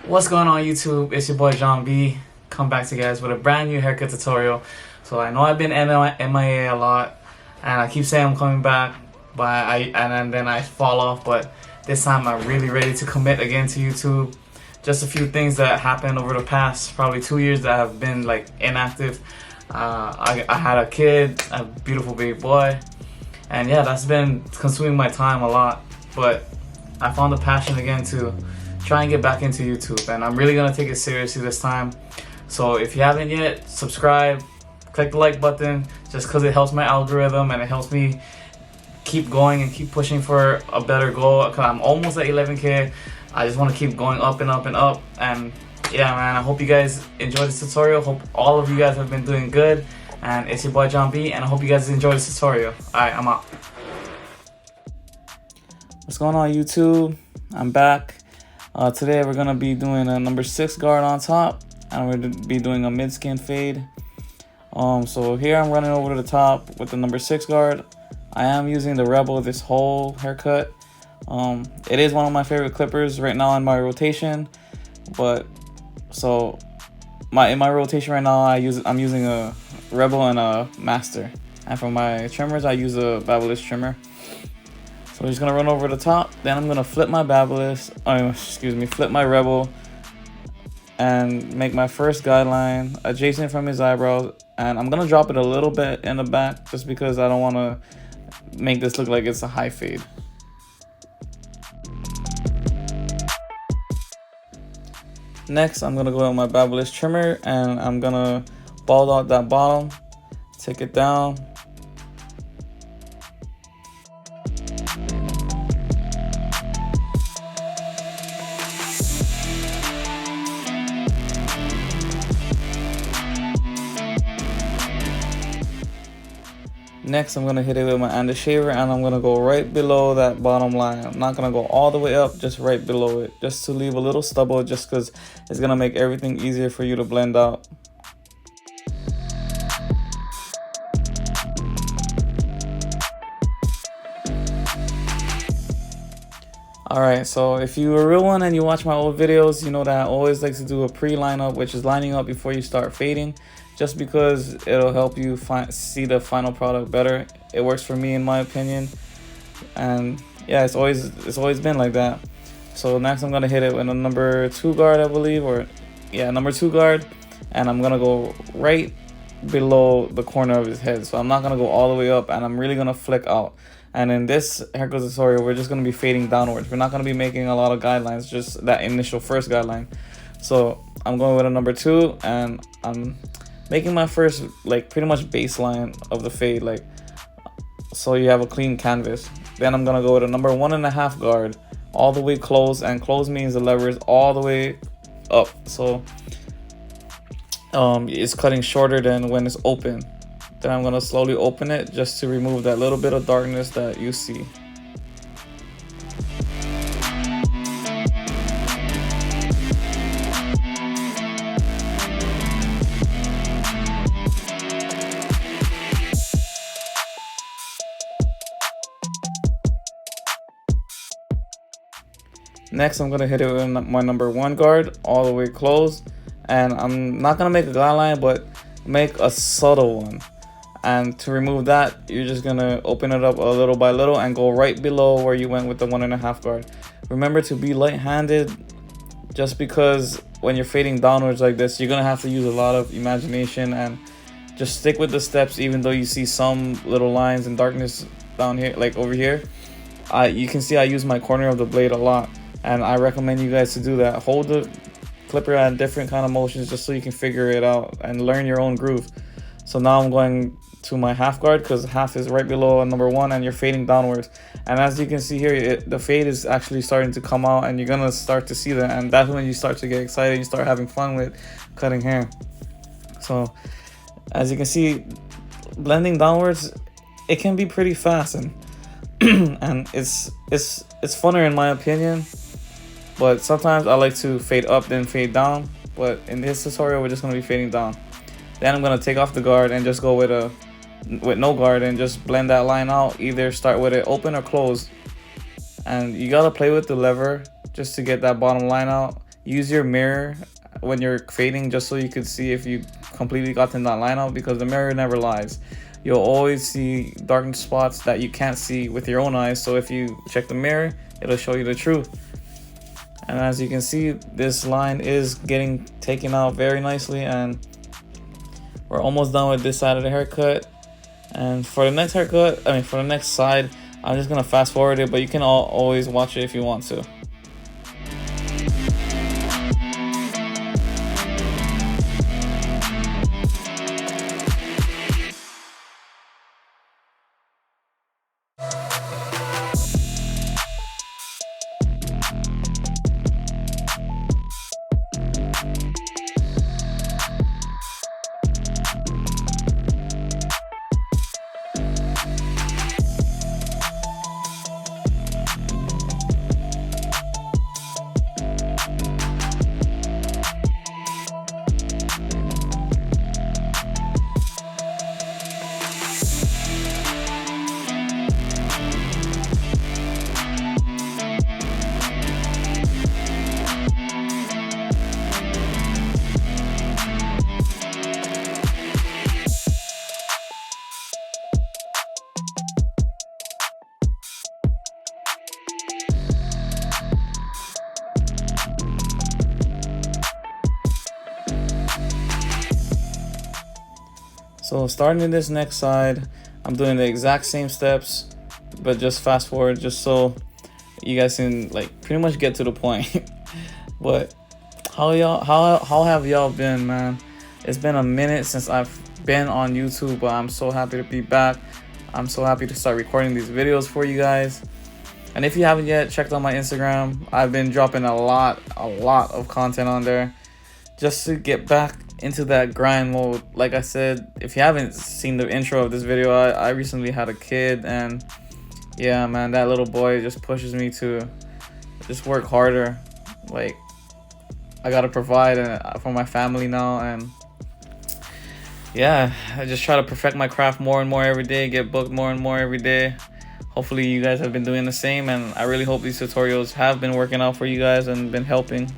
What's going on YouTube? It's your boy John B. Come back to you guys with a brand new haircut tutorial. So I know I've been MIA a lot and I keep saying I'm coming back, but then I fall off, but this time I'm really ready to commit again to YouTube. Just a few things that happened over the past probably 2 years that have been like inactive. I had a kid, a beautiful baby boy, and yeah, that's been consuming my time a lot, but I found a passion again to try and get back into YouTube, and I'm really gonna take it seriously this time. So if you haven't yet, subscribe, click the like button, just because it helps my algorithm and it helps me keep going and keep pushing for a better goal. Cause I'm almost at 11K. I just want to keep going up and up and up. And yeah, man, I hope you guys enjoy this tutorial. Hope all of you guys have been doing good. And it's your boy John B, and I hope you guys enjoy this tutorial. Alright, I'm out. What's going on YouTube? I'm back. Today we're gonna be doing a number 6 guard on top, and we're gonna be doing a mid-skin fade. So here I'm running over to the top with the number 6 guard. I am using the Rebel this whole haircut. It is one of my favorite clippers right now in my rotation, but so in my rotation right now I'm using a Rebel and a Master, and for my trimmers I use a Babyliss trimmer. So I'm just gonna run over the top, then I'm gonna flip my flip my Rebel and make my first guideline adjacent from his eyebrows, and I'm gonna drop it a little bit in the back just because I don't want to make this look like it's a high fade. Next, I'm gonna go with my Babyliss trimmer and I'm gonna bald out that bottom, take it down. Next, I'm gonna hit it with my under shaver and I'm gonna go right below that bottom line. I'm not gonna go all the way up, just right below it, just to leave a little stubble, just because it's gonna make everything easier for you to blend out. Alright, so if you're a real one and you watch my old videos, you know that I always like to do a pre-lineup, which is lining up before you start fading, just because it'll help you see the final product better. It works for me in my opinion, and yeah, it's always been like that. So next I'm gonna hit it with a number 2 guard, I believe, or yeah, number 2 guard, and I'm gonna go right below the corner of his head. So I'm not gonna go all the way up, and I'm really gonna flick out. And in this haircut tutorial, we're just going to be fading downwards. We're not going to be making a lot of guidelines, just that initial first guideline. So I'm going with a number 2, and I'm making my first, like, pretty much baseline of the fade, like, so you have a clean canvas. Then I'm going to go with a number 1.5 guard, all the way closed, and closed means the lever is all the way up. So it's cutting shorter than when it's open. Then I'm going to slowly open it just to remove that little bit of darkness that you see. Next, I'm going to hit it with my number 1 guard all the way closed. And I'm not going to make a guideline, but make a subtle one. And to remove that, you're just gonna open it up a little by little and go right below where you went with the 1.5 guard. Remember to be light-handed, just because when you're fading downwards like this, you're gonna have to use a lot of imagination, and just stick with the steps even though you see some little lines and darkness down here, like over here. You can see I use my corner of the blade a lot, and I recommend you guys to do that. Hold the clipper at different kind of motions just so you can figure it out and learn your own groove. So now I'm going to my half guard, because half is right below number 1 and you're fading downwards. And as you can see here, the fade is actually starting to come out, and you're gonna start to see that, and that's when you start to get excited, you start having fun with cutting hair. So as you can see, blending downwards, it can be pretty fast, and and it's funner in my opinion, but sometimes I like to fade up then fade down. But in this tutorial, we're just gonna be fading down. Then I'm gonna take off the guard and just go with no guard and just blend that line out. Either start with it open or closed, and you gotta play with the lever just to get that bottom line out. use your mirror when you're fading, just so you could see if you completely got in that line out, because the mirror never lies. You'll always see dark spots that you can't see with your own eyes. So if you check the mirror, it'll show you the truth. And as you can see, this line is getting taken out very nicely, and we're almost done with this side of the haircut. And for the next haircut, for the next side, I'm just gonna fast forward it, but you can always watch it if you want to. So starting in this next side, I'm doing the exact same steps, but just fast forward, just so you guys can like pretty much get to the point. But how have y'all been, man? It's been a minute since I've been on YouTube, but I'm so happy to be back. I'm so happy to start recording these videos for you guys. And if you haven't yet checked out my Instagram, I've been dropping a lot of content on there, just to get back into that grind mode. Like I said, if you haven't seen the intro of this video, I recently had a kid, and yeah, man, that little boy just pushes me to just work harder. Like, I gotta provide for my family now, and yeah, I just try to perfect my craft more and more every day, get booked more and more every day. Hopefully you guys have been doing the same, and I really hope these tutorials have been working out for you guys and been helping.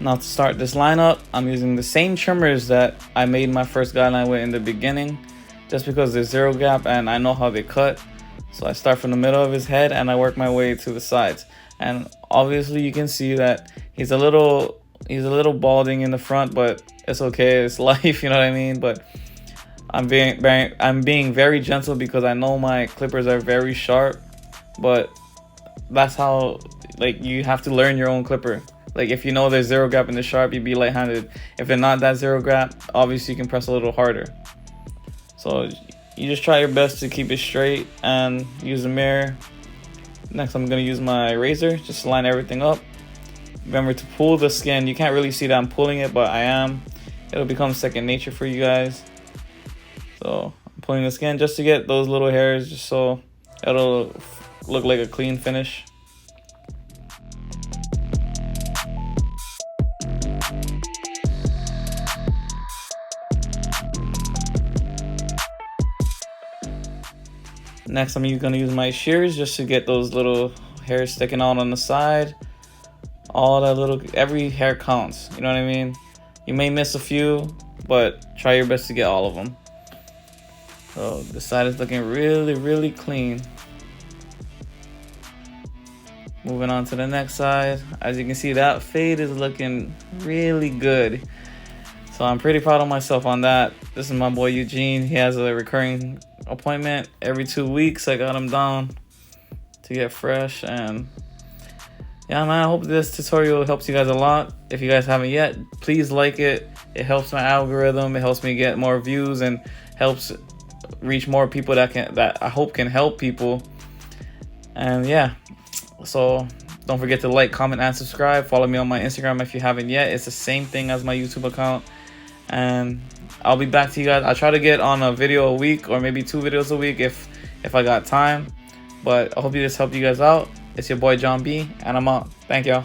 Now to start this lineup, I'm using the same trimmers that I made my first guideline with in the beginning, just because there's zero gap and I know how they cut. So I start from the middle of his head and I work my way to the sides. And obviously you can see that he's a little balding in the front, but it's okay, it's life, you know what I mean? But I'm being very gentle because I know my clippers are very sharp, but that's how, like, you have to learn your own clipper. Like, if you know there's zero gap in the sharp, you'd be light-handed. If they're not that zero gap, obviously you can press a little harder. So you just try your best to keep it straight and use a mirror. Next, I'm gonna use my razor just to line everything up. Remember to pull the skin. You can't really see that I'm pulling it, but I am. It'll become second nature for you guys. So I'm pulling the skin just to get those little hairs, just so it'll look like a clean finish. Next, I'm gonna use my shears just to get those little hairs sticking out on the side. All that little, every hair counts, you know what I mean? You may miss a few, but try your best to get all of them. So this side is looking really clean. Moving on to the next side. As you can see, that fade is looking really good. So I'm pretty proud of myself on that. This is my boy Eugene. He has a recurring appointment every 2 weeks. I got him down to get fresh. And yeah, man, I hope this tutorial helps you guys a lot. If you guys haven't yet, please like it. It helps my algorithm. It helps me get more views and helps reach more people that I hope can help people. And yeah, so don't forget to like, comment, and subscribe. Follow me on my Instagram if you haven't yet. It's the same thing as my YouTube account. And I'll be back to you guys. I try to get on a video a week, or maybe 2 videos a week if I got time. But I hope this helped you guys out. It's your boy John B, and I'm out. Thank y'all.